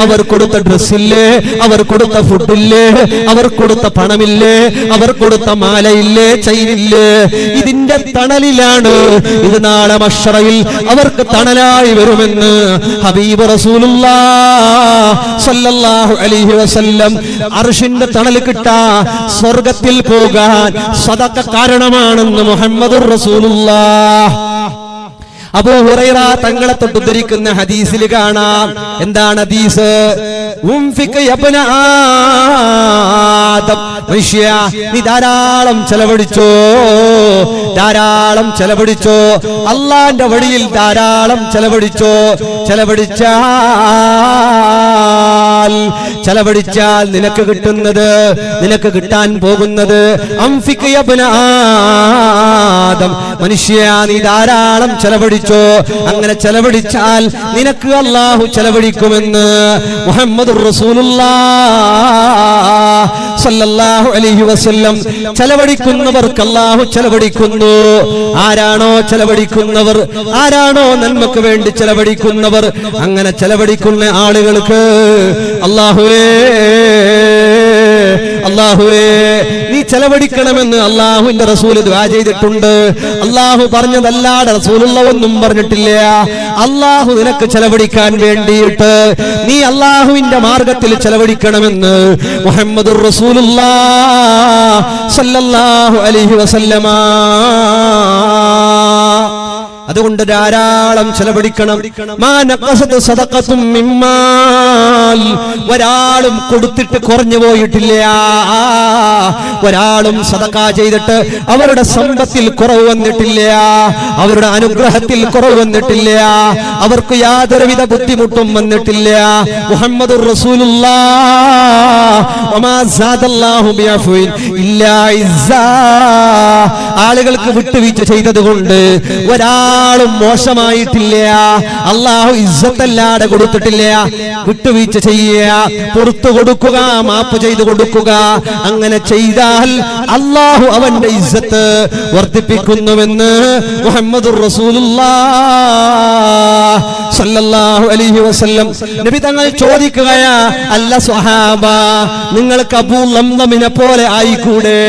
അവർ കൊടുത്ത ഡ്രസ്സില്ലേ, അവർ കൊടുത്ത ഫുഡില്ലേ, അവർ കൊടുത്ത പണമില്ലേ, അവർ കൊടുത്ത മാലയില്ലേ, ചൈനില്ലേ, ഇതിന്റെ തണലിലാണ് ഇത് നാളെ മഹ്ശറയിൽ അവർക്ക് തണലായി വരുമെന്ന് ഹബീബ് റസൂലുള്ളാഹ് സ്വല്ലല്ലാഹു അലൈഹി വസല്ലം. അർശിന്റെ തണൽ കിട്ടാൻ, സ്വർഗ്ഗത്തിൽ പോകാൻ സദഖ കാരണമാണെന്ന് മുഹമ്മദുർ റസൂലുള്ളാഹ്. അബൂ ഹുറൈറ തങ്ങളെ തൊട്ട് ഉദ്ധരിക്കുന്ന ഹദീസിൽ കാണാം. എന്താണ് ഹദീസ്? ഉംഫിക് യബ്ന ആദം, മനുഷ്യ നീ ധാരാളം ചെലവഴിച്ചോ, ധാരാളം ചെലവഴിച്ചോ, അല്ലാഹുവിന്റെ വഴിയിൽ ധാരാളം ചെലവഴിച്ചോ. ചെലവഴിച്ചാൽ നിനക്ക് കിട്ടുന്നത്, നിനക്ക് കിട്ടാൻ പോകുന്നത് അംഫിക് യബ്ന ആദം, മനുഷ്യ നീ ധാരാളം ചെലവഴിച്ചോ. അങ്ങനെ ചെലവഴിച്ചാൽ നിനക്ക് അല്ലാഹു ചെലവഴിക്കുമെന്ന് മുഹമ്മദുർ റസൂലുള്ളാഹ് സ്വല്ലല്ലാഹു അലൈഹി വസല്ലം. ചെലവഴിക്കുന്നവർക്ക് അല്ലാഹു ചെലവഴിക്കുന്നു. ആരാണോ ചെലവഴിക്കുന്നവർ, ആരാണോ നന്മക്ക് വേണ്ടി ചെലവഴിക്കുന്നവർ, അങ്ങനെ ചെലവഴിക്കുന്ന ആളുകൾക്ക് അല്ലാഹുവേ നീ ചെലവഴിക്കണമെന്ന് അല്ലാഹുവിന്റെ റസൂൽ ദുആ ചെയ്തിട്ടുണ്ട്. അല്ലാഹു പറഞ്ഞതല്ലാതെ റസൂലുള്ള ഒന്നും പറഞ്ഞിട്ടില്ല. അല്ലാഹു നിനക്ക് ചെലവഴിക്കാൻ വേണ്ടിയിട്ട് നീ അല്ലാഹുവിന്റെ മാർഗത്തിൽ ചെലവഴിക്കണമെന്ന് മുഹമ്മദുർ റസൂലുള്ളാഹ് സ്വല്ലല്ലാഹു അലൈഹി വസല്ലമ. അതുകൊണ്ട് ധാരാളം ചെലവഴിക്കണം. ഒരാളും കൊടുത്തിട്ട് കുറഞ്ഞു പോയിട്ടില്ല. ഒരാളും സദഖ ചെയ്തിട്ട് അവരുടെ സമ്പത്തിൽ കുറവ് വന്നിട്ടില്ല, അവരുടെ അനുഗ്രഹത്തിൽ കുറവ് വന്നിട്ടില്ല, അവർക്ക് യാതൊരുവിധ ബുദ്ധിമുട്ടും വന്നിട്ടില്ല. മുഹമ്മദുർ റസൂലുള്ളാഹ് വമാ സാദല്ലാഹു ബിഅഫ്വിൻ ഇല്ലാ ഇസ്സാ. ആളുകൾക്ക് വിട്ടുവീഴ്ച ചെയ്തതുകൊണ്ട് ഒരാളും മോശമായിട്ടില്ല. അല്ലാഹു ഇസ്സത്തല്ലാതെ കൊടുത്തിട്ടില്ല. വിട്ടുവീഴ്ച ചെയ്യുക, പുറത്തു കൊടുക്കുക, മാപ്പ് ചെയ്തു കൊടുക്കുക. അങ്ങനെ ചെയ്താൽ അല്ലാഹു അവന്റെ ഇസ്സത്ത് വർദ്ധിപ്പിക്കുന്നുവെന്ന് മുഹമ്മദുർ റസൂലുള്ളാഹ് സ്വല്ലല്ലാഹു അലൈഹി വസല്ലം. നബി തങ്ങൾ ചോദിക്കുകയാ, അല്ല സ്വഹാബ, നിങ്ങൾക്ക് അബൂ ലംലമിനെ പോലെ ആയിക്കൂടെ?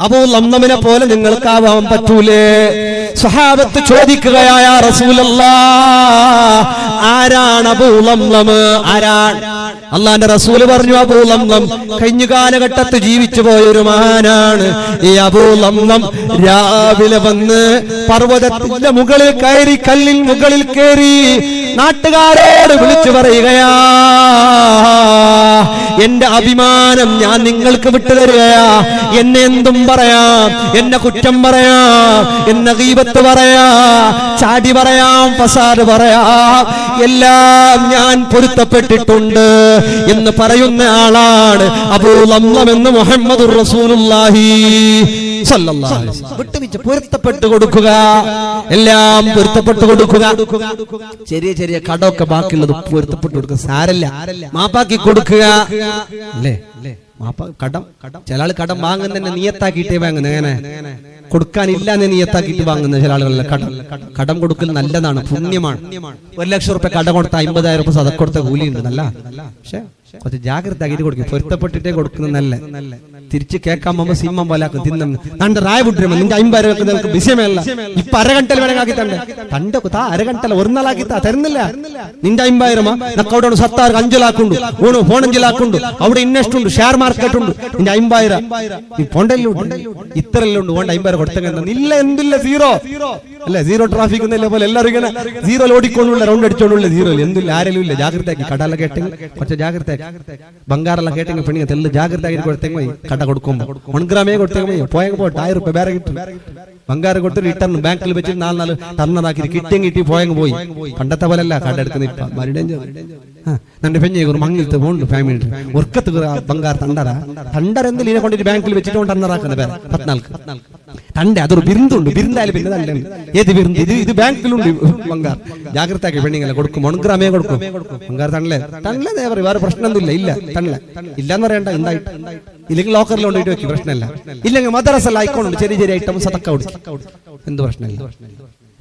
അബൂ ലംലമിനെ പോലെ നിങ്ങൾക്കാവാൻ പറ്റൂലേ? സ്വഹാബത്ത് ചോദിക്കുകയായ റസൂലല്ലാഹ്, ആരാണ് അബൂ ലംലം? ആരാണ്? അല്ലാഹുവിന്റെ റസൂൽ പറഞ്ഞു, അബൂ ലംലം കഴിഞ്ഞ കാലഘട്ടത്തിൽ ജീവിച്ചു പോയ ഒരു മഹാനാണ്. ഈ അബൂ ലംലം രാവിലെ വന്ന് പർവ്വതത്തിന്റെ മുകളിൽ കയറി, കല്ലിൻ മുകളിൽ കയറി നാട്ടുകാരോട് വിളിച്ചു പറയുകയാ, എന്റെ അഭിമാനം ഞാൻ നിങ്ങൾക്ക് വിട്ടുതരികയാ. എന്നെ എന്തും പറയാം, എന്നെ കുറ്റം പറയാം, എന്നെ ഗീബത്ത് പറയാം, ചാടി പറയാം, ഫസാദ് പറയാം, എല്ലാം ഞാൻ പൊരുത്തപ്പെട്ടിട്ടുണ്ട് എന്ന് പറയുന്ന ആളാണ് അബൂ ലംലം എന്ന് മുഹമ്മദുർ റസൂലുള്ളാഹി സ്വല്ലല്ലാഹു അലൈഹി വസല്ലം. വിട്ടുവീഴ്ച പൊരുത്തപ്പെട്ടു കൊടുക്കുക, എല്ലാം പൊരുത്തപ്പെട്ടു കൊടുക്കുക. ചെറിയ ചെറിയ കടമൊക്കെ ബാക്കിയുള്ളത് പൊരുത്തപ്പെട്ടു കൊടുക്കുക, സാരല്ല, മാപ്പാക്കി കൊടുക്കുക. അല്ലേ കടം ചില ആള് കടം വാങ്ങുന്നതന്നെ നിയത്താക്കിയിട്ടേ വാങ്ങുന്നത്. എങ്ങനെ കൊടുക്കാനില്ല എന്ന് നിയത്താക്കിയിട്ട് വാങ്ങുന്ന ചില ആളുകളല്ല. കടം കൊടുക്കൽ നല്ലതാണ്, പുണ്യമാണ്. 1 ലക്ഷം റുപ്യ കടം കൊടുത്ത 50,000 റുപ്യ സദഖ കൊടുത്ത കൂലിയുണ്ട്. നല്ല, പക്ഷെ കുറച്ച് ജാഗ്രത ആക്കിയിട്ട് കൊടുക്കും. പൊരുത്തപ്പെട്ടിട്ടേ കൊടുക്കുന്നത് നല്ല. തിരിച്ച് കേൾക്കാൻ പോകുമ്പോ സിംഹം പോലാക്കും, തിന്നും തണ്ട് റായ വിട്ടിരുമ്പോ നിന്റെ 50,000 രൂപ നിനക്ക് വിഷയമല്ല. ഇപ്പൊ അരഗണ്ടൽ വേണമെങ്കിൽ തണ്ട് താ അരഗണ്ടൽ ഒരു നാളാക്കി തരുന്നില്ല. നിന്റെ 50,000 നക്കവിടെ 7 5 ലാക്കുണ്ട്, ഫോൺ 5 ലാക്കുണ്ട്, അവിടെ ഇൻവെസ്റ്റ് ഉണ്ട്, ഷെയർ മാർക്കറ്റ് ഉണ്ട്. നിന്റെ 50,000 നീ പോണ്ടല്ലോ, ഇത്രയല്ലേ ഉണ്ട്, 50,000 കൊടുത്തെങ്കിൽ ഇല്ല, എന്തില്ല, സീറോ അല്ലെ? സീറോ ട്രാഫിക് പോലെ എല്ലാവരും ഇങ്ങനെ സീറോ ഓടിക്കൊണ്ടുള്ള റൗണ്ട് അടിച്ചോണ്ടുള്ള സീറോ എന്തില്ല, ആരെങ്കിലും ഇല്ല. ജാഗ്രത ആക്കി കടല കേട്ടെങ്കിൽ കുറച്ച് ജാഗ്രത ആക്കി, ബംഗാറെല്ലാം കേട്ടെങ്കിൽ പെണ്ണിങ്ങ തെല്ല് ജാഗ്രത ആക്കി കൊടുത്തെങ്കിൽ കട കൊടുക്കുമ്പോ 1 ഗ്രാമേ കൊടുത്തെങ്കിൽ പോയെങ്കിൽ പോട്ടെ 1000 രൂപ വേറെ കിട്ടും. ബംഗാറ് കൊടുത്ത് റിട്ടേൺ ബാങ്കിൽ വെച്ച് 4 ടർണറാക്കി കിട്ടിയും കിട്ടി പോയെങ്കിൽ പോയി. പണ്ടത്തെ പോലല്ല കട എടുക്കുന്ന. ഇപ്പൊ നന്റെ പെഞ്ഞേക്കും മങ്ങിലത്തെ പോണ്ട് ഫാമിലി ഒർക്കത്ത് ബംഗാർ തണ്ടര എന്തിൽ ഇതിനെ കൊണ്ടിട്ട് ബാങ്കിൽ വെച്ചിട്ട് ടർണറാക്കുന്ന പേര് 14 തണ്ട. അതൊരു ബിരുദുണ്ട്, ബിരുദായാലും പിന്നെ തണ്ട. ഏത് ബിരുദ്? ഇത് ബാങ്കിലുണ്ട് ബംഗാർ. ജാഗ്രത ആക്കി പെണ്ണിങ്ങളെ കൊടുക്കും, 1 ഗ്രാമേ കൊടുക്കും. ബംഗാർ തണ്ടല്ലേ വേറെ പ്രശ്നമൊന്നുമില്ല. ഇല്ല തണ്ടല ഇല്ലാന്ന് പറയണ്ട, ഉണ്ടായിട്ട് ഇല്ലെങ്കിൽ ലോക്കറിൽ കൊണ്ടിട്ട് വെക്കും, പ്രശ്നമില്ല. ഇല്ലെങ്കിൽ മദ്രസ ആയിക്കോണ്ട് ചെറിയ ചെറിയ ഐറ്റം സദക്ക കൊടുക്കും, എന്ത് പ്രശ്നമില്ല.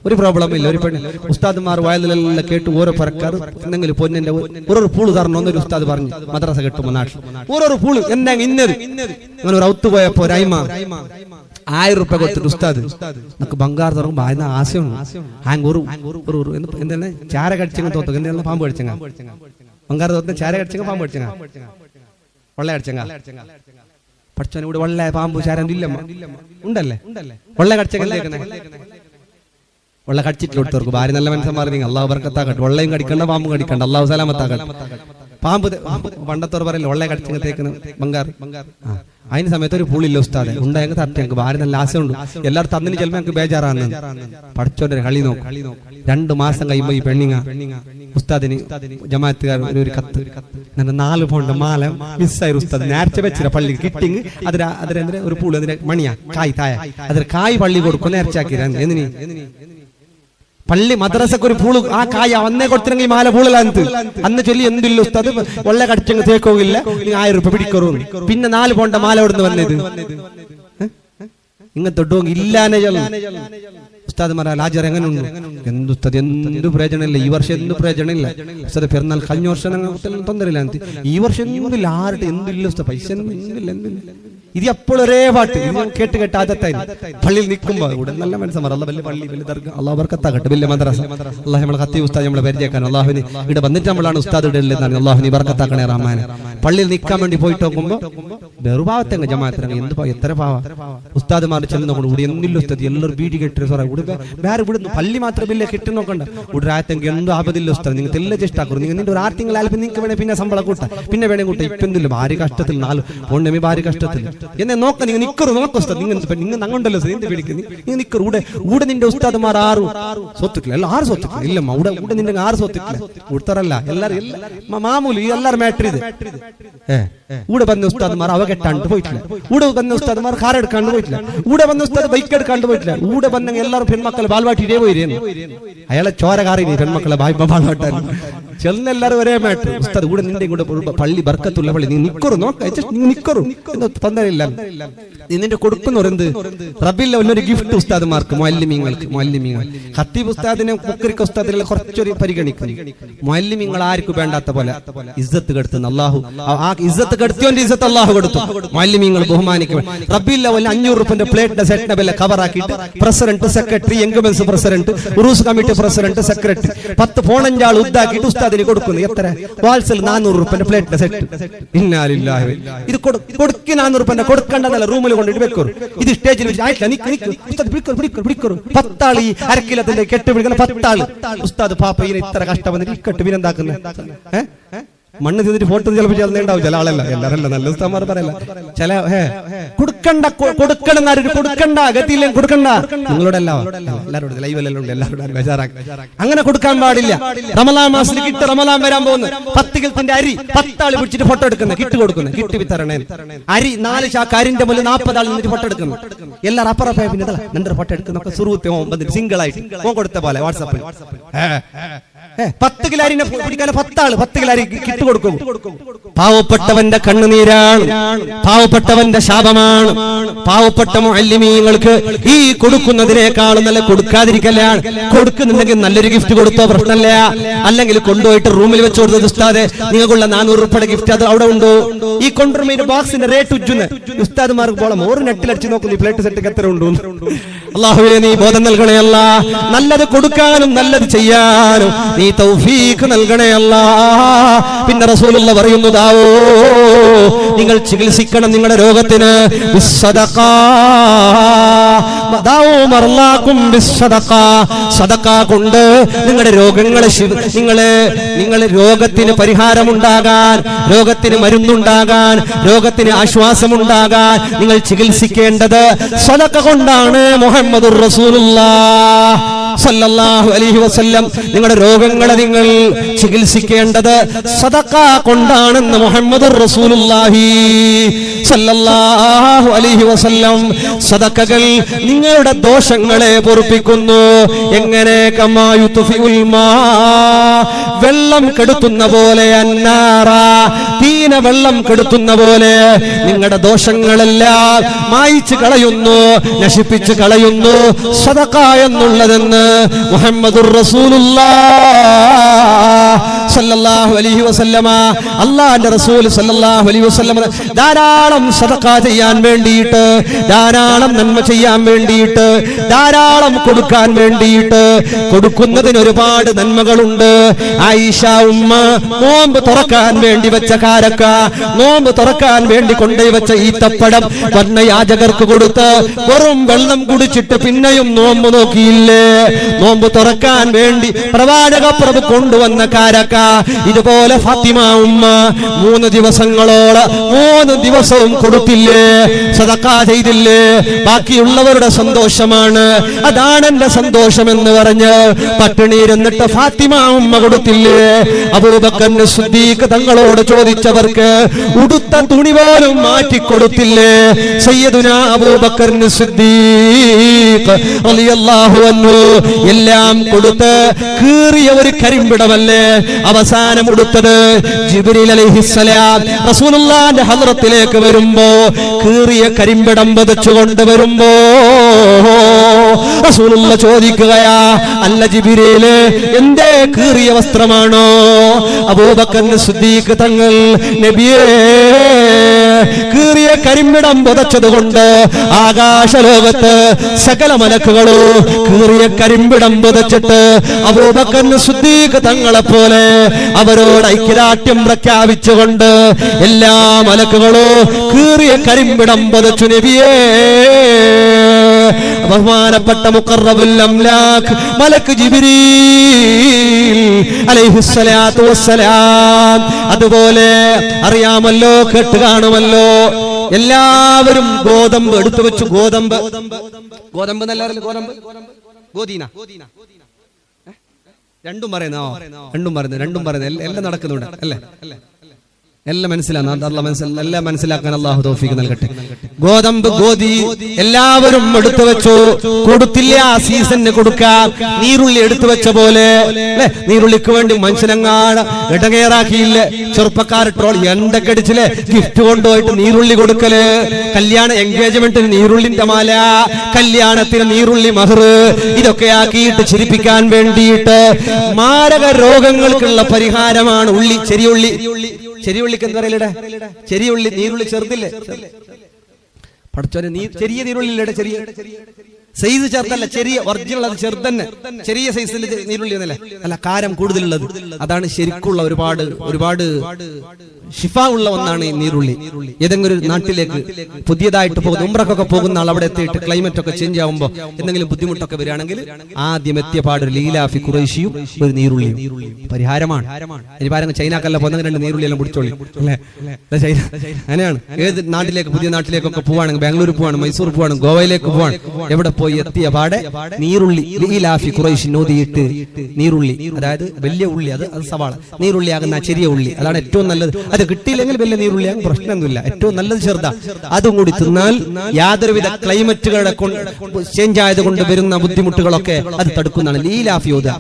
ഒരു പ്രോബ്ലം ഇല്ല. ഒരു പെണ്ണ് ഉസ്താദ്മാർ വയലിലെല്ലാം കേട്ട് ഓരോ പറക്കാർ എന്തെങ്കിലും പൊന്നിന്റെ ഓരോ പൂള് തരണം എന്നൊരു ഉസ്താദ് പറഞ്ഞു മദ്രസ കെട്ടുമ്പോ നാട്ടിൽ ഓരോ പൂള് എന്താ ഇന്നത് അങ്ങനെ ഒരു ഔത്ത് പോയപ്പോ ഒരൈമ 1000 രൂപ കൊടുത്തിട്ട് ഉസ്താദ് നമുക്ക് ബംഗാർ തുറക്കുമ്പോ അതിന് ആശയമാണ് എന്താണ് ചാര കടിച്ചെങ്കിൽ തോത്തുക എന്താണ് പാമ്പ് കടിച്ചെങ്ക ബംഗാർ തോത്തുന്ന ചാര കടിച്ചെങ്ക പാമ്പ് കടിച്ചെങ്ക വെള്ള കടിച്ചെങ്ക പഠിച്ചവൻ ഇവിടെ വെള്ള പാമ്പ് ചാര ഇല്ലമ്മ ഉണ്ടല്ലേ വെള്ള കടിച്ചെങ്കിൽ വെള്ള കടിച്ചിട്ട് കൊടുത്തവർക്ക് ഭാര്യ നല്ല മനസ്സന്മാർ നിങ്ങൾ അള്ളാഹു ബർക്കത്താക്കട്ടെ. വെള്ളയും കടിക്കണ്ട പാമ്പും കടിക്കണ്ട അള്ളാഹു സലാമത്താക്കട്ടെ. പാമ്പ് പണ്ടത്തോർ പറയല്ലോ വെള്ള കടിച്ചെത്തേക്കുന്ന ബംഗാർ അതിന് സമയത്ത് ഒരു പുള്ളില്ല ഉസ്താദെ ഉണ്ടായെങ്കിൽ തട്ടി ഞങ്ങൾക്ക് ഭാര്യ നല്ല ആശയുണ്ട് എല്ലാവരും തന്നിന് ചിലപ്പോൾ ഞങ്ങൾക്ക് ബേജാറാണ്. പഠിച്ചോന്റെ കളി നോക്കും. 2 മാസം കഴിയുമ്പോ ഈ പെണ്ണിങ്ങ ഉസ്താദിന് ജമാഅത്തുകാർ ഒരു കത്ത് 4 പൗണ്ട് മാല മിസ്സായി ഉസ്താദ് നേരത്തെ വെച്ചില്ല പള്ളി കിട്ടിങ് അതിന് ഒരു പൂള് അതിന്റെ മണിയാ കായ് തായ അതിന് കായ് പള്ളി കൊടുക്കും നേർച്ചാക്കി എന്തിന് പള്ളി മദ്രസക്ക് ഒരു പൂള് ആ കായ അന്നേ കൊടുത്തില്ലെങ്കിൽ മാല പൂളലാന്ത് അന്ന് ചൊല്ലി എന്തില്ല ഉസ്താദ് വെള്ള കടിച്ചങ്ങ് തേക്കോകില്ല 1000 രൂപ പിടിക്കറൂ പിന്നെ 4 പൗണ്ട് മാല എവിടുന്ന് വന്നത് ഇങ്ങനത്തെ തൊട്ടുപോകി ഇല്ലാനെ ഉസ്താദ്മാർ ഹാജർ എങ്ങനെ ഉണ്ട് എന്തുസ്താദ് എന്ത് പ്രയോജനമില്ല ഈ വർഷം എന്ത് പ്രയോജനമില്ല ഉസ്താദ് പെരുന്നാൾ കഴിഞ്ഞ വർഷം തൊന്തരില്ല ഈ വർഷം എന്തില്ല ആരുടെ എന്തില്ല ഉസ്താദ് പൈസ എന്തില്ല ഇത് എപ്പോഴും ഒരേ പാട്ട് കേട്ട് കേട്ട് ആദ്യത്തായി പള്ളിയിൽ നിൽക്കുമ്പോ ഇവിടെ നല്ല മനസ്സന്മാർ അല്ല വലിയ പള്ളി വലിയ ദർഗ അള്ളാഹു ബർക്കത്താക്കട്ടെ വലിയ മദ്രസ അള്ളാഹു നമ്മളെ ഖത്തീബ് ഉസ്താദ് നമ്മളെ പരിചയക്കാൻ അള്ളാഹുവിന് ഇവിടെ വന്നിട്ട് നമ്മളാണ് ഉസ്താദ് ഇടലെന്നാണ് അള്ളാഹുവിന് ബർക്കത്താക്കണേ റഹ്മാനെ. പള്ളിയിൽ നിൽക്കാൻ വേണ്ടി പോയിട്ട് നോക്കുമ്പോ ബെറുഭാവത്തെങ്ങ ജമാഅത്തിനങ്ങ് എന്ത് എത്ര പാവ ഉസ്താദ്മാർ ചെല്ലുന്ന കൊണ്ട് ഇവിടെ എന്തില്ല ഉസ്താദ് എല്ലാവരും ബീഡി കെട്ടി സോറ ഇവിടെ വേറെ ഇവിടുന്ന് പള്ളി മാത്രമില്ല കെട്ടി നോക്കണ്ട ഇവിടെ ആയത്തെങ്കിൽ എന്ത് ആപതില്ല ഉസ്താദ് നിങ്ങൾ എല്ലാം ചെഷ്ടാക്കും നിങ്ങൾ നിന്റെ ഒരു 6 തിങ്കളായാലും നിങ്ങൾക്ക് വേണേ പിന്നെ ശമ്പളം കൂട്ടാം പിന്നെ വേണേ കൂട്ടാം ഇപ്പൊ എന്തില്ല ഭാര്യ കഷ്ടത്തിൽ 4 പോണ്ടമി ഭാര്യ കഷ്ടത്തിൽ എന്നെ നോക്ക നിങ്ങൾ നിക്കറു നോക്ക ഉസ്താദ് നിങ്ങൾ അങ്ങോട്ടല്ലോ എന്ത് പിടിക്കുന്നു നിങ്ങൾ നിക്കറു ഇവിടെ നിന്റെ ഉസ്താദ്മാർ 6 സ്വത്തുക്കൾ എല്ലാം 6 സ്വത്തുക്കൾ ഇല്ലമ്മ ഇവിടെ നിന്റെ 6 സ്വത്തുക്കൾ കൊടുത്തറല്ല എല്ലാരും മാമൂലി എല്ലാരും മാറ്റർ ഇത് ഇവിടെ വന്ന ഉസ്താദ്മാർ അവ കെട്ടാണ്ട് പോയിട്ടില്ല ഇവിടെ വന്ന ഉസ്താദ്മാർ കാർ എടുക്കാണ്ട് പോയിട്ടില്ല ഇവിടെ വന്ന ഉസ്താദ് ബൈക്ക് എടുക്കാണ്ട് പോയിട്ടില്ല ഇവിടെ വന്ന എല്ലാവരും പെൺമക്കളെ ബാൽവാട്ടിട്ടേ പോയിരുന്നു അയാളെ ചോര കാറിനി പെൺമക്കളെ ബാൽവാട്ടാൻ ചെല്ലുന്ന എല്ലാവരും ഒരേ മാറ്റർ ഉസ്താദ് ഇവിടെ നിന്റെ ഇങ്ങോട്ട് പള്ളി ബർക്കത്തുള്ള പള്ളി നീ നിക്കറു നോക്ക നിക്കറു തന്നറില്ല നിന്റെ കൊടുക്കുന്നവർ എന്ത് റബിൽ ഒരു ഗിഫ്റ്റ് ഉസ്താദ്മാർക്ക് മുഅല്ലിമീങ്ങൾക്ക് ഖത്തീബ് ഉസ്താദിനെ മുക്രിക്ക് ഉസ്താദിനെ കുറച്ചൊരു പരിഗണിക്കുന്നു മുഅല്ലിമീങ്ങൾ ആർക്കും വേണ്ടാത്ത പോലെ ഇസ്സത്ത് കെടുത്തുന്ന അള്ളാഹു ആ ഇസ്സത്ത് കെടുത്തിയോന്റെ ഇസ്സത്ത് അള്ളാഹു കൊടുത്തു മുഅല്ലിമീങ്ങൾ ബഹുമാനിക്കും. റബിൽ 500 രൂപന്റെ പ്ലേറ്റിന്റെ സെറ്റിനെ ബെല്ല കവറാക്കിയിട്ട് പ്രസിഡന്റ് സെക്രട്ടറി എൻഗമൻസ് പ്രസിഡന്റ് ഉറൂസ് കമ്മിറ്റി പ്രസിഡന്റ് സെക്രട്ടറി 10 പോണഞ്ചാൾ ഉദ്ദാക്കിയിട്ട് ഉസ്താദിന് കൊടുക്കുന്നു. എത്ര വാൾസൽ 400 രൂപന്റെ പ്ലേറ്റിന്റെ സെറ്റ് ഇന്നാ ലില്ലാഹി ഇത് കൊടുക്കി 400 രൂപന്റെ കൊടുക്കേണ്ടതല്ല റൂമിൽ കൊണ്ടിട്ട് വെക്കൂ ഇത് സ്റ്റേജിൽ വെച്ച് ആയിട്ടില്ല 10 ആൾ ഈ അരക്കിലത്തിന്റെ കെട്ട് പിടിക്കുന്ന 10 ആൾ ഉസ്താദ് പാപ്പ ഇതിന് ഇത്ര കഷ്ടം വന്നിട്ട് കെട്ട് പിന്നെന്താക്കുന്നത് മണ്ണ് തിന്നിട്ട് ഫോട്ടോ ചിലപ്പോൾ ചെന്നുണ്ടാവും ചില ആളല്ല എല്ലാരല്ല നല്ല ഉസ്താദ്മാർ പറയല്ല ചില കൊടുക്കണ്ട ഗതിയില്ലേ കൊടുക്കണ്ട നിങ്ങളോടല്ല എല്ലാവരോടും ലൈവെല്ലാം ഉണ്ട് എല്ലാവരോടും ബേജാറാക്കി അങ്ങനെ കൊടുക്കാൻ പാടില്ല. റമളാൻ മാസത്തിൽ കിട്ട് റമളാൻ വരാൻ പോകുന്നു 10 കിലത്തിന്റെ അരി 10 ആൾ പിടിച്ചിട്ട് ഫോട്ടോ എടുക്കുന്നത് കിട്ട് കൊടുക്കുന്നത് കിട്ട് വിത്തരണേ അരി 4 ചാക്ക് അരിന്റെ മുന്നിൽ 40 ആൾ നിന്നിട്ട് ഫോട്ടോ എടുക്കുന്നു എല്ലാവരും അപ്പുറം പിന്നെ നണ്ടൊരു ഫോട്ടോ എടുക്കുന്നൊക്കെ സുറുത്തെ വന്നിട്ട് സിംഗിൾ ആയിട്ട് കൊടുത്ത പോലെ വാട്സാപ്പിൽ 10 കിലോ അരിനെ പിടിക്കാൻ 10 ആള് 10 കിലോ അരി കിട്ട് കൊടുക്കും. പാവപ്പെട്ടവന്റെ കണ്ണുനീരാണ്, പാവപ്പെട്ടവന്റെ ശാപമാണ്. പാവപ്പെട്ട മുഅല്ലിമീങ്ങൾക്ക് ഈ കൊടുക്കുന്നതിനേക്കാളും നല്ല കൊടുക്കാതിരിക്കലാണ്. കൊടുക്കുന്നുണ്ടെങ്കിൽ നല്ലൊരു ഗിഫ്റ്റ് കൊടുത്തോ പ്രശ്നമില്ല, അല്ലെങ്കിൽ കൊണ്ടുപോയിട്ട് റൂമിൽ വെച്ച് കൊടുത്തത് ഉസ്താദെ നിങ്ങൾക്കുള്ള 400 രൂപയുടെ ഗിഫ്റ്റ് അത് അവിടെ ഉണ്ടോ? ഈ കൊണ്ടുവരുന്ന ബോക്സിന്റെ റേറ്റ് ഉജ്ജുന്ന് ഉസ്താദ്മാർക്ക് പോളം ഒരു നെറ്റിലടിച്ച് നോക്കുന്നു ഈ പ്ലേറ്റ് സെറ്റ് എത്ര ഉണ്ടോ. അല്ലാഹുവേ നീ ബോധം നൽകണേ അല്ലാ, നല്ലത് കൊടുക്കാനും നല്ലത് ചെയ്യാനും നീ തൗഫീഖ് നൽകണേ അല്ലാ. പിന്നെ റസൂലുള്ള പറയുന്നു ദാവോ നിങ്ങൾ ചികിത്സിക്കണം നിങ്ങളുടെ രോഗത്തിന് സദഖ കൊണ്ട് നിങ്ങളുടെ രോഗങ്ങളെ നിങ്ങളെ രോഗത്തിന് പരിഹാരമുണ്ടാകാൻ, രോഗത്തിന് മരുന്നുണ്ടാകാൻ, രോഗത്തിന് ആശ്വാസമുണ്ടാകാൻ നിങ്ങൾ ചികിത്സിക്കേണ്ടത് സദഖ കൊണ്ടാണ്. മുഹമ്മദുർ റസൂലുള്ളാഹ് സല്ലല്ലാഹു അലൈഹി വസല്ലം നിങ്ങളുടെ രോഗങ്ങളെ നിങ്ങൾ ചികിത്സിക്കേണ്ടത് സദഖ കൊണ്ടാണെന്ന് മുഹമ്മദുർ റസൂലുള്ളാഹി സല്ലല്ലാഹു അലൈഹി വസല്ലം സദഖകൾ നിങ്ങളുടെ ദോഷങ്ങളെ പൊറുപ്പിക്കുന്നു. എങ്ങനെ? കമാ യുത്ഫിഉൽ മാ, വെള്ളം കെടുത്തുന്ന പോലെ, അന്നാറ, തീന വെള്ളം കെടുത്തുന്ന പോലെ നിങ്ങളുടെ ദോഷങ്ങളെല്ലാം മായിച്ചു കളയുന്നു, നശിപ്പിച്ചു കളയുന്നു സദഖ എന്നുള്ളതെന്ന് മുഹമ്മദുർ റസൂലുള്ളാഹ് സല്ലല്ലാഹു അലൈഹി വസല്ലമ, അല്ലാഹുവിന്റെ റസൂൽ സല്ലല്ലാഹു അലൈഹി വസല്ലമ ധാരാളം സദഖ ചെയ്യാൻ വേണ്ടിയിട്ട്, ധാരാളം നന്മ ചെയ്യാൻ വേണ്ടിയിട്ട്, ധാരാളം കൊടുക്കാൻ വേണ്ടിയിട്ട്, കൊടുക്കുന്നതിന് ഒരുപാട് നന്മകളുണ്ട്. ആയിഷ ഉമ്മ നോമ്പ് തുറക്കാൻ വേണ്ടി വെച്ച കാരക്ക, നോമ്പ് തുറക്കാൻ വേണ്ടി കൊണ്ടുപോയി വെച്ച ഈത്തപ്പഴം വന്ന യാചകർക്ക് കൊടുത്ത് വെറും വെള്ളം കുടിച്ചിട്ട് പിന്നെയും നോമ്പ് നോക്കിയില്ലേ? നോമ്പ് തുറക്കാൻ വേണ്ടി പ്രവാചക പ്രഭു കൊണ്ടുവന്ന കാരക്ക ഇതുപോലെ ഫാത്തിമ ഉമ്മ 3 ദിവസങ്ങളോളം 3 ദിവസവും കൊടുത്തില്ലേ? സദഖ ചെയ്തില്ലേ? ബാക്കിയുള്ളവരുടെ സന്തോഷമാണ്, അതാണ് എന്റെ സന്തോഷം എന്ന് പറഞ്ഞ് പട്ടിണിയിരുന്നിട്ട് ഫാത്തിമ ഉമ്മ കൊടുത്തില്ലേ? അബൂബക്കർ സിദ്ദീഖ് തങ്ങളോട് ചോദിച്ചവർക്ക് ഉടുത്ത തുണി പോലും മാറ്റിക്കൊടുത്തില്ലേ? സയ്യിദുനാ അബൂബക്കർ സിദ്ദീഖ് റളിയല്ലാഹു അൻഹു എല്ലാം കൊടുത്ത് കീറിയ ഒരു കരിമ്പിടമല്ലേ അവസാനം കൊടുത്തത്? ജിബ്രീൽ അലൈഹിസ്സലാം റസൂലുള്ളാഹിന്റെ ഹദ്റത്തിലേക്ക് വരുമ്പോ കീറിയ കരിമ്പിടം പതിച്ചുകൊണ്ട് വരുമ്പോ റസൂലുള്ള ചോദിക്കുകയാ, അല്ല ജിബ്രീൽ, എന്തേ കീറിയ വസ്ത്രമാണോ? അബൂബക്കർ സിദ്ദീഖ് തങ്ങൾ, നബിയേ, കീറിയ കരിമ്പിടം പുതച്ചതുകൊണ്ട് ആകാശലോകത്ത് സകല മലക്കുകളോ കീറിയ കരിമ്പിടം പുതച്ചിട്ട് അബൂബക്കർ സിദ്ദീഖ് തങ്ങളെ പോലെ അവരോട് ഐക്യദാർഢ്യം പ്രഖ്യാപിച്ചുകൊണ്ട് എല്ലാ മലക്കുകളോ കീറിയ കരിമ്പിടം പുതച്ചു നബിയേ. ബഹുമാനപ്പെട്ട മുഖറബുൽ അംലാഖ് മലക്ക് ജിബ്രീൽ അലൈഹിസ്സലാത്തു വസ്സലാം അതുപോലെ അറിയാമല്ലോ, കേട്ട് കാണുമല്ലോ, എല്ലാവരും ഗോതമ്പ് എടുത്തു വെച്ചു. ഗോതമ്പ് എന്നല്ല, ഗോതമ്പ് ഗോദീന രണ്ടും പറയുന്നോ? രണ്ടും പറയുന്നത് എല്ലാം നടക്കുന്നുണ്ട് അല്ലേ? എല്ലാം എല്ലാം മനസ്സിലാക്കാൻ അല്ലാഹു തൗഫീഖ് നൽകട്ടെ. ഗോതമ്പ്, ഗോധി എല്ലാവരും എടുത്തു വെച്ചു. കൊടുത്തില്ല, ആ സീസണിന് കൊടുക്കാം. നീരുള്ളി എടുത്തു വെച്ച പോലെ അല്ലെ? നീരുള്ളിക്ക് വേണ്ടി മനുഷ്യനങ്ങാട് ഇടങ്ങേറാക്കിയില്ലേ? ചെറുപ്പക്കാർ ട്രോൾ എന്തൊക്കെ അടിച്ചില്ലേ? ഗിഫ്റ്റ് കൊണ്ടുപോയിട്ട് നീരുള്ളി കൊടുക്കല്, കല്യാണ എൻഗേജ്മെന്റിന് നീരുള്ളിന്റെ മാല, കല്യാണത്തിന് നീരുള്ളി മഹർ, ഇതൊക്കെ ആക്കിയിട്ട് ചിരിപ്പിക്കാൻ വേണ്ടിയിട്ട് മാരക രോഗങ്ങൾക്കുള്ള പരിഹാരമാണ് ഉള്ളി, ചെറിയുള്ളി. ചെറിയുള്ളിക്ക് എന്താ പറയലേ? ചെറിയുള്ളി, നീരുള്ളി ചെറുതില്ലേ? പഠിച്ചോനെ, ചെറിയ നീരുള്ളില്ലേ? ചെറിയ സൈസ് ചെറുതല്ല, ചെറിയ ഒറിജിനൽ, അത് ചെറുതന്നെ, ചെറിയ സൈസിൽ നീരുള്ളി എന്നല്ലേ? അല്ല, കാരം കൂടുതലുള്ളത്, അതാണ് ശരിക്കുള്ള ഒരുപാട് ഷിഫ ഉള്ള ഒന്നാണ് ഈ നീരുള്ളി. ഏതെങ്കിലും ഒരു നാട്ടിലേക്ക് പുതിയതായിട്ട് പോകുന്ന ഉംറക്കൊക്കെ പോകുന്ന ആൾ അവിടെ എത്തിയിട്ട് ക്ലൈമറ്റ് ഒക്കെ ചേഞ്ച് ആകുമ്പോൾ എന്തെങ്കിലും ബുദ്ധിമുട്ടൊക്കെ വരികയാണെങ്കിൽ ആദ്യം എത്തിയ പാടൊരു ലീലാഫി ഖുറൈശിയും ഒരു നീരുള്ളിയും പരിഹാരമാണ്. ഇനി പാരുங்க, ചൈനക്കല്ല പോകുന്ന 2 നീരുള്ളി എല്ലാം പിടിച്ചോളി അല്ലേ? ചൈന അങ്ങനെയാണ്. ഏത് നാട്ടിലേക്ക്, പുതിയ നാട്ടിലേക്കൊക്കെ പോവാണെങ്കിൽ, ബാംഗ്ലൂർ പോവാണ്, മൈസൂർ പോവാണ്, ഗോവയിലേക്ക് പോവാണ്, എവിടെ പോയി എത്തിയ പാടെ നീരുള്ളി ലീലാഫി ഖുറൈശി നോദിയിട്ട് നീരുള്ളി, അതായത് വലിയ ഉള്ളി, അത് സവാള, നീരുള്ളി ആകുന്ന ചെറിയ ഉള്ളി, അതാണ് ഏറ്റവും നല്ലത്. അത് കിട്ടിയില്ലെങ്കിൽ വലിയ നീരുള്ളിയാകും, പ്രശ്നമൊന്നുമില്ല. ഏറ്റവും നല്ലത് ചെറുതാ. അതും കൂടി തിന്നാൽ യാതൊരുവിധ ക്ലൈമറ്റുകളുടെ ചേഞ്ച് ആയതുകൊണ്ട് വരുന്ന ബുദ്ധിമുട്ടുകളൊക്കെ അത് തടുക്കുന്നതാണ് ലീലാഫി ഓതുക.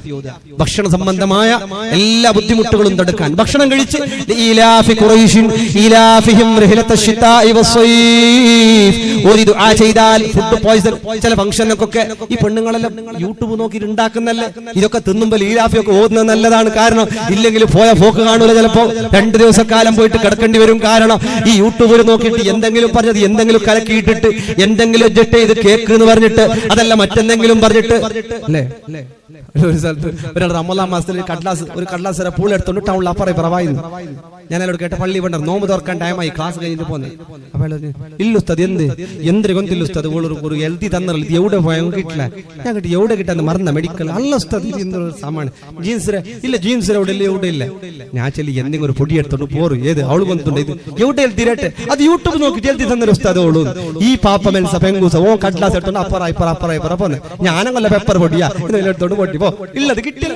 ഭക്ഷണ സംബന്ധമായ എല്ലാ ബുദ്ധിമുട്ടുകളും തടുക്കാൻ ഭക്ഷണം കഴിച്ച് ലീലാഫി ഖുറൈശിൻ ഈലാഫിഹിം റിഹ്ലത്തശ് ശിതാഇ വസ്സൈഫ് ഓതി ദുആ ചെയ്താൽ ഫുഡ് പോയ്സൺ, ചില ഫംഗ്ഷനൊക്കെ ഈ പെണ്ണുങ്ങളെല്ലാം യൂട്യൂബ് നോക്കിയിട്ട് ഉണ്ടാക്കുന്നല്ലേ, ഇതൊക്കെ തിന്നുമ്പോൾ ലീലാഫി ഒക്കെ ഓതുന്നത് നല്ലതാണ്. കാരണം ഇല്ലെങ്കിൽ പോയ പോക്ക് കാണൂല, ചിലപ്പോ 2 ദിവസക്കാലം പോയിട്ട് കിടക്കേണ്ടി വരും. കാരണം ഈ യൂട്യൂബിൽ നോക്കിയിട്ട് എന്തെങ്കിലും പറഞ്ഞത്, എന്തെങ്കിലും കലക്കിയിട്ടിട്ട്, എന്തെങ്കിലും ജെട്ട് ചെയ്ത് കേക്ക് എന്ന് പറഞ്ഞിട്ട്, അതല്ല മറ്റെന്തെങ്കിലും പറഞ്ഞിട്ട് അല്ലേ? ഒരു സ്ഥലത്ത് ഒരാൾ റമളാൻ മാസത്തിൽ ഒരു കടലാസ് പൂൾ എടുത്തോണ്ട് ടൗണിൽ അപ്പുറം ഞാൻ അയാളോട് കേട്ട, പള്ളി വേണ്ട, നോമ്പ് തുറക്കാൻ ടൈമായി, ക്ലാസ് കഴിഞ്ഞിട്ട് പോന്നെ. അപ്പൊ ഇല്ലുസ്താദ് എന്തിനു കൊന്തില്ല ഉസ്താദ്, ഒരു എഴുതി തന്നത് എവിടെ പോയാൽ കിട്ടില്ല. ഞാൻ കിട്ടി എവിടെ കിട്ടാന്ന് മറന്ന മെഡിക്കൽ അല്ല ഉസ്താദ്, എന്തൊരു സാമാണ് ജീൻസിന് ഇല്ല, ജീൻസിന് എവിടെ ഇല്ല. ഞാൻ ചെല്ലി എന്തെങ്കിലും ഒരു പൊടി എടുത്തോണ്ട് പോറും, ഏത് അവള് വന്നിട്ടുണ്ട്, ഇത് എവിടെ എഴുതിരട്ടെ, അത് യൂട്യൂബ് നോക്കിട്ട് എഴുതി തന്നൊരു ഉസ്താദ് ഓളൂ. ഈ പാപ്പ മെൻസ പെങ്കൂസ ഓ കടലാസ് എടുത്തോണ്ട് അപ്പറ പോന്നെ. ഞാനങ്ങല്ല പെപ്പർ പൊടിയാ എടുത്തോണ്ട് പൊട്ടി പോ. ഇല്ലത് കിട്ടില്ല,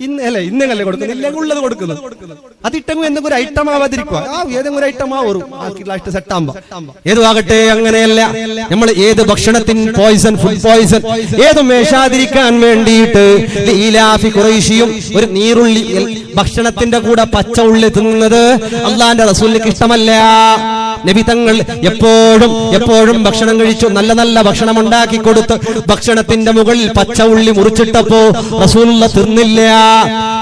ഇന്നല്ലേ കൊടുക്കുന്നില്ല, ഉള്ളത് കൊടുക്കുന്നു. അതിട്ടെങ്കിൽ എന്തെങ്കിലും ഒരു ഐറ്റം ആവാതിരിക്കുക, ഏതെങ്കിലും ഒരു ഐറ്റം ആവും ആക്കിയിട്ട് സെറ്റ് ആകുമ്പോ ഏതും ആകട്ടെ. അങ്ങനെയല്ല, നമ്മൾ ഏത് ഭക്ഷണത്തിന് പോയിസൺ, ഫുഡ് പോയിസൺ ഏതും മേശാതിരിക്കാൻ വേണ്ടിയിട്ട് ഈലാഫി ഖുറൈശിയും ഒരു നീറുള്ളി ഭക്ഷണത്തിന്റെ കൂടെ പച്ച ഉള്ളി തിന്നുന്നത് അള്ളാന്റെ റസൂലിന് ഇഷ്ടമല്ല. നബി തങ്ങൾ എപ്പോഴും ഭക്ഷണം കഴിച്ചു, നല്ല നല്ല ഭക്ഷണം ഉണ്ടാക്കി കൊടുത്ത് ഭക്ഷണത്തിന്റെ മുകളിൽ പച്ച ഉള്ളി മുറിച്ചിട്ടപ്പോ റസൂലുള്ള തിന്നില്ല.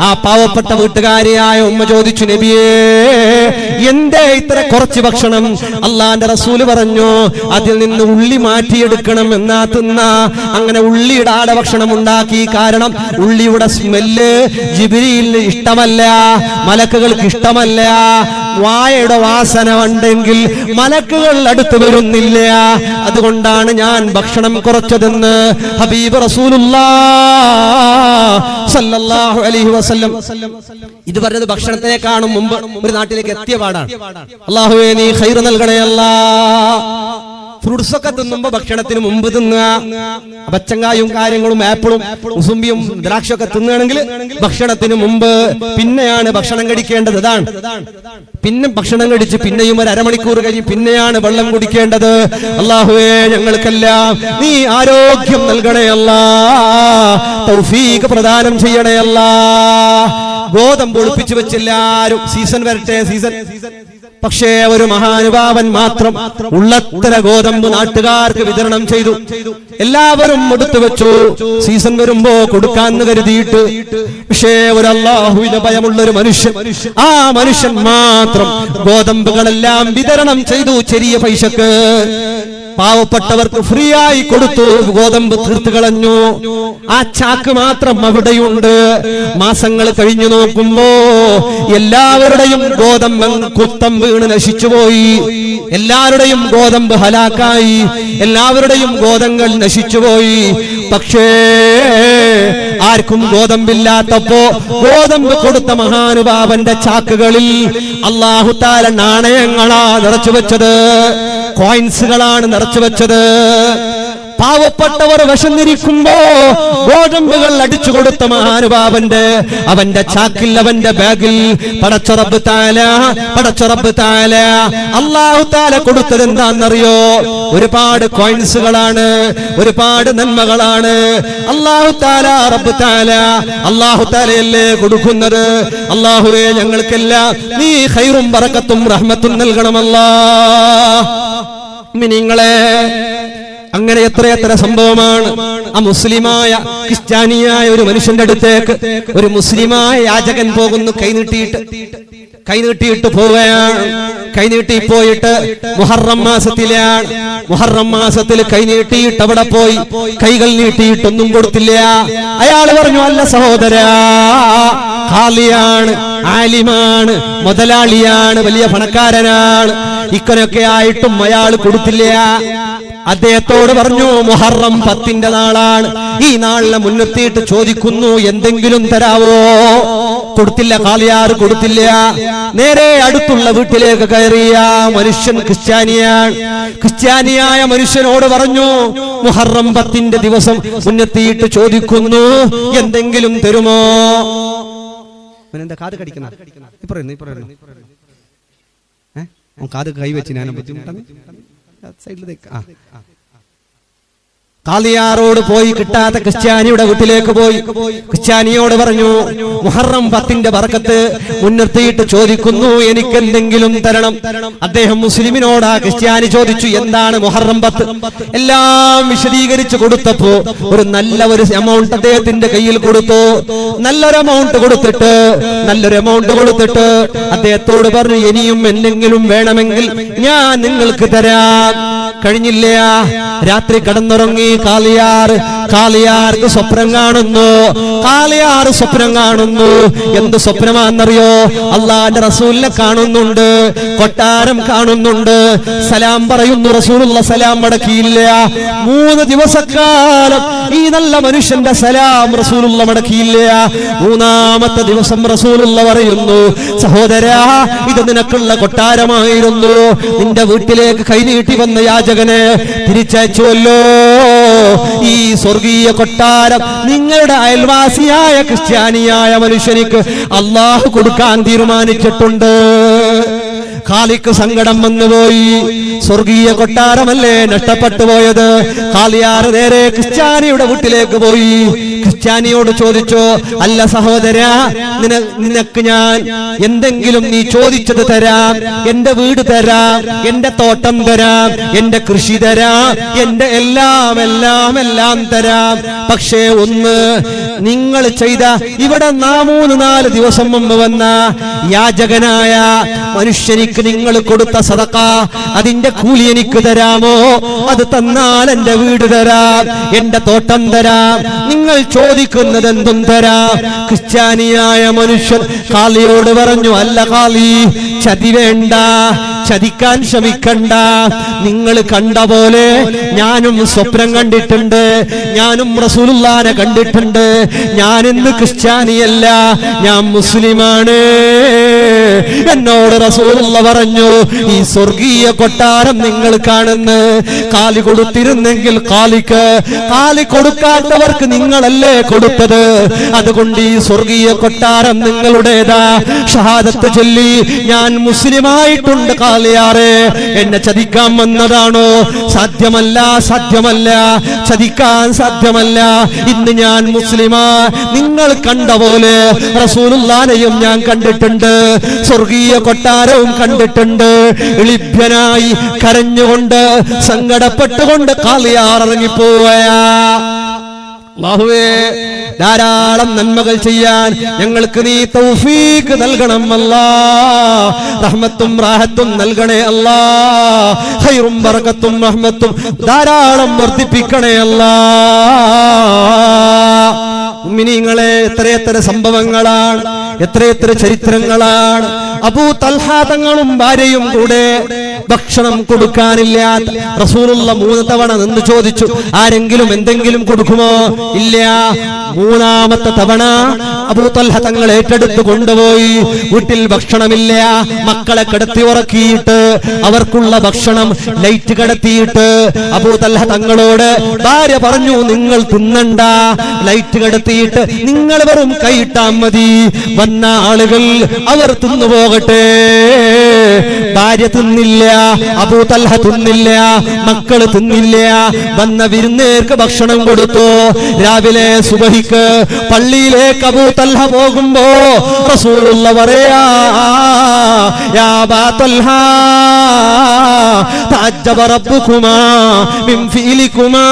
ആ പാവപ്പെട്ട വീട്ടുകാരിയായ ഉമ്മ ചോദിച്ചു, നബിയേ എന്തേ ഇത്ര കുറച്ച് ഭക്ഷണം? അള്ളാന്റെ റസൂല് പറഞ്ഞു, അതിൽ നിന്ന് ഉള്ളി മാറ്റിയെടുക്കണം എന്നാ തിന്ന. അങ്ങനെ ഉള്ളിയുടെ ഭക്ഷണം ഉണ്ടാക്കി. കാരണം ഉള്ളിയുടെ സ്മെല്ല് ജിബ്രീലിന് ഇഷ്ടമല്ല, മലക്കുകൾക്ക് ഇഷ്ടമല്ല. വായയുടെ വാസന ഉണ്ടെങ്കിൽ മലക്കുകൾ അടുത്ത് വരുന്നില്ല. അതുകൊണ്ടാണ് ഞാൻ ഭക്ഷണം കുറച്ചതെന്ന് ഹബീബ് റസൂലുള്ളാഹ് സല്ലല്ലാഹു അലൈഹി വസല്ലം ഇത് പറഞ്ഞത് ഭക്ഷണത്തിനേക്കാളും മുമ്പ് ഒരു നാട്ടിലേക്ക് എത്തിയ പാടാണ്. അല്ലാഹുവേ നീ ഖൈർ നൽകണേ അല്ലാഹ്. ഫ്രൂട്ട്സ് ഒക്കെ തിന്നുമ്പോ ഭക്ഷണത്തിന് മുമ്പ് തിന്നുക. പച്ചങ്കായും കാര്യങ്ങളും ആപ്പിളും മുസുമ്പിയും ദ്രാക്ഷയൊക്കെ തിന്നുകയാണെങ്കിൽ ഭക്ഷണത്തിന് മുമ്പ്. പിന്നെയാണ് ഭക്ഷണം കഴിക്കേണ്ടത്. ഇതാണ് പിന്നെ ഭക്ഷണം കഴിച്ച് പിന്നെയും ഒരു അരമണിക്കൂർ കഴിഞ്ഞ് പിന്നെയാണ് വെള്ളം കുടിക്കേണ്ടത്. അല്ലാഹുവേ ഞങ്ങൾക്കെല്ലാം നീ ആരോഗ്യം നൽകണേ അല്ലാഹ്, തൗഫീഖ് പ്രദാനം ചെയ്യണേ അല്ലാഹ്. ഗോതമ്പ് ഒളിപ്പിച്ചു വെച്ചെല്ലാരും സീസൺ വരട്ടെ സീസൺ. പക്ഷേ ഒരു മഹാനുഭാവൻ മാത്രം ഉള്ളത്ര ഗോതമ്പ് നാട്ടുകാർക്ക് വിതരണം ചെയ്തു. എല്ലാവരും എടുത്തു വെച്ചു, സീസൺ വരുമ്പോ കൊടുക്കാന്ന് കരുതിയിട്ട്. പക്ഷേ ഒരു അല്ലാഹുവിനെ ഭയമുള്ള ഒരു മനുഷ്യൻ, ആ മനുഷ്യൻ മാത്രം ഗോതമ്പുകളെല്ലാം വിതരണം ചെയ്തു ചെറിയ പൈസക്ക്. പാവപ്പെട്ടവർക്ക് ഫ്രീ ആയി കൊടുത്തു, ഗോതമ്പ് തീർത്ത് കളഞ്ഞു. ആ ചാക്ക് മാത്രം അവിടെയുണ്ട്. മാസങ്ങൾ കഴിഞ്ഞു നോക്കുമ്പോ എല്ലാവരുടെയും ഗോതമ്പ് കുത്തം വീണ് നശിച്ചുപോയി. എല്ലാവരുടെയും ഗോതമ്പ് ഹലാക്കായി, എല്ലാവരുടെയും ഗോതമ്പുകൾ നശിച്ചുപോയി. പക്ഷേ ആർക്കും ഗോതമ്പില്ലാത്തപ്പോ ഗോതമ്പ് കൊടുത്ത മഹാനുഭാവന്റെ ചാക്കുകളിൽ അല്ലാഹു തആല നാണയങ്ങളാ നിറച്ചു വെച്ചത്, കോയിൻസുകളാണ് നിറച്ചു വെച്ചത്. പാവപ്പെട്ടവർ വിശന്നിരിക്കുമ്പോ ഗോതമ്പുകൾ അടിച്ചു കൊടുത്ത മഹാനുഭാവന്റെ അവന്റെ ചാക്കിൽ, അവന്റെ ബാഗിൽ പടച്ചറബ് താല അല്ലാഹു തആല കൊടുത്തത് എന്താണെന്നറിയോ? ഒരുപാട് കോയിൻസുകളാണ്, ഒരുപാട് നന്മകളാണ്. അല്ലാഹു തആല റബ്ബ് തആല അല്ലാഹു തആലയല്ലേ കൊടുക്കുന്നത്. അല്ലാഹുവേ ഞങ്ങൾക്കെല്ലാം നീ ഖൈറും ബറക്കത്തും റഹ്മത്തും നൽകണമല്ലാഹ്. മിനിങ്ങളെ അങ്ങനെ എത്രയെത്ര സംഭവമാണ്. ആ മുസ്ലിമായ ക്രിസ്ത്യാനിയായ ഒരു മനുഷ്യന്റെ അടുത്തേക്ക് ഒരു മുസ്ലിമായ യാചകൻ പോകുന്നു. കൈനീട്ടിയിട്ട് പോവുകയാണ്. കൈനീട്ടി പോയിട്ട് മുഹറം മാസത്തിലാണ്. മുഹറം മാസത്തിൽ കൈനീട്ടിയിട്ട് അവിടെ പോയി കൈകൾ നീട്ടിയിട്ടൊന്നും കൊടുത്തില്ല. അയാൾ പറഞ്ഞു, അല്ല സഹോദരാ, ഖാലിയാണ്, ആലിമാണ്, മുതലാളിയാണ്, വലിയ പണക്കാരനാണ്, ഇക്കനൊക്കെ ആയിട്ടും അയാൾ കൊടുത്തില്ല. അദ്ദേഹത്തോട് പറഞ്ഞു, മുഹറം 10 നാളാണ്, ഈ നാളിനെ മുൻനിർത്തിയിട്ട് ചോദിക്കുന്നു, എന്തെങ്കിലും തരാവോ? കൊടുത്തില്ല. ഖാലിയാർ കൊടുത്തില്ല. നേരെ അടുത്തുള്ള വീട്ടിലേക്ക് കയറിയ മനുഷ്യൻ ക്രിസ്ത്യാനിയായ മനുഷ്യനോട് പറഞ്ഞു, മുഹറം 10 ദിവസം മുൻനിർത്തിയിട്ട് ചോദിക്കുന്നു, എന്തെങ്കിലും തരുമോ? എന്താ കാത് കടിക്കുന്ന കാത് കൈവച്ച് ഞാൻ ബുദ്ധിമുട്ടാണ്. സൈഡിലേക്ക് ഖാലിയാറോട് പോയി കിട്ടാത്ത ക്രിസ്ത്യാനിയുടെ വീട്ടിലേക്ക് പോയി ക്രിസ്ത്യാനിയോട് പറഞ്ഞു, മുഹറം 10 ബർക്കത്ത് മുൻനിർത്തിയിട്ട് ചോദിക്കുന്നു, എനിക്ക് എന്തെങ്കിലും തരണം. അദ്ദേഹം മുസ്ലിമിനോട് ആ ക്രിസ്ത്യാനി ചോദിച്ചു, എന്താണ് മുഹറം 10? എല്ലാം വിശദീകരിച്ചു കൊടുത്തപ്പോ ഒരു നല്ല ഒരു എമൗണ്ട് അദ്ദേഹത്തിന്റെ കയ്യിൽ കൊടുത്തു. നല്ലൊരു എമൗണ്ട് കൊടുത്തിട്ട് അദ്ദേഹത്തോട് പറഞ്ഞു, ഇനിയും എന്തെങ്കിലും വേണമെങ്കിൽ ഞാൻ നിങ്ങൾക്ക് തരാം. കഴിഞ്ഞില്ല. രാത്രി കടന്നുറങ്ങി ഖാലിയാർക്ക് സ്വപ്നം കാണുന്നു. എന്ത് സ്വപ്നമാണെന്നറിയോ? അള്ളാന്റെ റസൂലിനെ കാണുന്നുണ്ട്, കൊട്ടാരം കാണുന്നുണ്ട്, സലാം പറയുന്നു. റസൂലുള്ള സലാം മടക്കിയില്ല. 3 ദിവസക്കാലം ഈ നല്ല മനുഷ്യന്റെ സലാം റസൂലുള്ള മടക്കിയില്ല. 3ാമത്തെ ദിവസം റസൂലുള്ള പറയുന്നു, സഹോദരാ, ഇത് നിനക്കുള്ള കൊട്ടാരമായിരുന്നു. നിന്റെ വീട്ടിലേക്ക് കൈനീട്ടി വന്ന യാചകനെ തിരിച്ചയച്ചുവല്ലോ. ഈ സ്വർഗീയ കൊട്ടാരം നിങ്ങളുടെ അയൽവാസിയായ ക്രിസ്ത്യാനിയായ മനുഷ്യനിക്ക് അള്ളാഹു കൊടുക്കാൻ തീരുമാനിച്ചിട്ടുണ്ട്. ഖാലിക്ക് സങ്കടം വന്നുപോയി. സ്വർഗീയ കൊട്ടാരമല്ലേ നഷ്ടപ്പെട്ടു പോയത്. ഖാലിയാർ നേരെ ക്രിസ്ത്യാനിയുടെ വീട്ടിലേക്ക് പോയി. ക്രിസ്ത്യാനിയോട് ചോദിച്ചു, അല്ല സഹോദര, നിനക്ക് ഞാൻ എന്തെങ്കിലും നീ ചോദിച്ചത് തരാം, എന്റെ വീട് തരാം, എന്റെ തോട്ടം തരാം, എന്റെ കൃഷി തരാം, എന്റെ എല്ലാം എല്ലാം എല്ലാം തരാം. പക്ഷേ ഒന്ന്, നിങ്ങൾ ചെയ്ത ഇവിടെ 3-4 ദിവസം മുമ്പ് വന്ന യാചകനായ മനുഷ്യനിക്ക് നിങ്ങൾ കൊടുത്ത സദഖ, അതിന്റെ കൂലി എനിക്ക് തരാമോ? അത് തന്നാൽ എന്റെ വീട് തരാം, എന്റെ തോട്ടം തരാം, നിങ്ങൾ ചോദിക്കുന്നത് എന്തും തരാം. ക്രിസ്ത്യാനിയായ മനുഷ്യൻ ഖാലിയോട് പറഞ്ഞു, അല്ല ഖാലി, ചതി വേണ്ട, ചതിക്കാൻ ശ്രമിക്കണ്ട. നിങ്ങൾ കണ്ട പോലെ ഞാനും സ്വപ്നം കണ്ടിട്ടുണ്ട്, ഞാനും റസൂലുള്ളാഹിനെ കണ്ടിട്ടുണ്ട്. ഞാൻ ഇന്ന് ക്രിസ്ത്യാനിയല്ല, ഞാൻ മുസ്ലിമാണ്. എന്നോട് റസൂലുള്ള പറഞ്ഞു, ഈ സ്വർഗീയ കൊട്ടാരം നിങ്ങൾ കാണുന്ന കാലി കൊടുത്തിരുന്നെങ്കിൽ കാലി കൊടുക്കാത്തവർക്ക് നിങ്ങളല്ലേ കൊടുത്തത്. അതുകൊണ്ട് ഈ സ്വർഗീയ കൊട്ടാരം നിങ്ങളുടേതാ. ഷഹാദത്ത് ചൊല്ലി ഞാൻ മുസ്ലിമായിട്ടുണ്ട് ഖാലിയാറെ. എന്നെ ചതിക്കാൻ വന്നതാണോ? സാധ്യമല്ല, സാധ്യമല്ല, ചതിക്കാൻ സാധ്യമല്ല. ഇന്ന് ഞാൻ മുസ്ലിമാ. നിങ്ങൾ കണ്ട പോലെ റസൂലുള്ളാഹിനെയും ഞാൻ കണ്ടിട്ടുണ്ട്, സ്വർഗീയ കൊട്ടാരവും കണ്ടിട്ടുണ്ട്. എളിഭ്യനായി കരഞ്ഞുകൊണ്ട് സങ്കടപ്പെട്ടുകൊണ്ട് ഖാലിയാർ ഇറങ്ങിപ്പോവുകയാ. അല്ലാഹുവേ, ധാരാളം നന്മകൾ ചെയ്യാൻ ഞങ്ങൾക്ക് നീ തൗഫീഖ് നൽകണം അല്ലാഹ്. റഹ്മത്തും റാഹത്തും നൽകണേ അല്ലാഹ്. ഖൈറും ബറകത്തും റഹ്മത്തും ധാരാളം വർദ്ധിപ്പിക്കണേ അല്ലാഹ്. മുഅ്മിനീങ്ങളെ, എത്രയെത്ര സംഭവങ്ങളാണ്, എത്രയെത്ര ചരിത്രങ്ങളാണ്. അബൂ തൽഹ തങ്ങളും ഭാര്യയും കൂടെ ഭക്ഷണം കൊടുക്കാനില്ലാത്ത റസൂലുള്ള 3 തവണ നിന്ന് ചോദിച്ചു, ആരെങ്കിലും എന്തെങ്കിലും കൊടുക്കുമോ? ഇല്ല. 3ാമത്തെ തവണ അബൂ തൽഹ തങ്ങൾ ഏറ്റെടുത്ത് കൊണ്ടുപോയി. വീട്ടിൽ ഭക്ഷണമില്ല. മക്കളെ കിടത്തി ഉറക്കിയിട്ട് അവർക്കുള്ള ഭക്ഷണം ലൈറ്റ് കടത്തിയിട്ട് അബൂ തൽഹ തങ്ങളോട് ഭാര്യ പറഞ്ഞു, നിങ്ങൾ തിന്നണ്ട, ലൈറ്റ് കടത്തിയിട്ട് നിങ്ങൾ വെറും കൈയിട്ടാ മതി. വന്ന ആളുകൾ അവർ തിന്നുപോകട്ടെ. ഭാര്യ തിന്നില്ല, അബൂ തൽഹ തിന്നില്ല, മക്കള് തിന്നില്ല. വന്ന വിരുന്നേർക്ക് ഭക്ഷണം കൊടുത്തു. രാവിലെ സുബഹിക്ക് പള്ളിയിലേക്ക് അബൂ തൽഹ പോകുമ്പോ റസൂലുള്ള പറയാ, യാ അബാ തൽഹ തഅജ്ജബ റബ്ബുകുമാ മിൻ ഫീലികുമാ.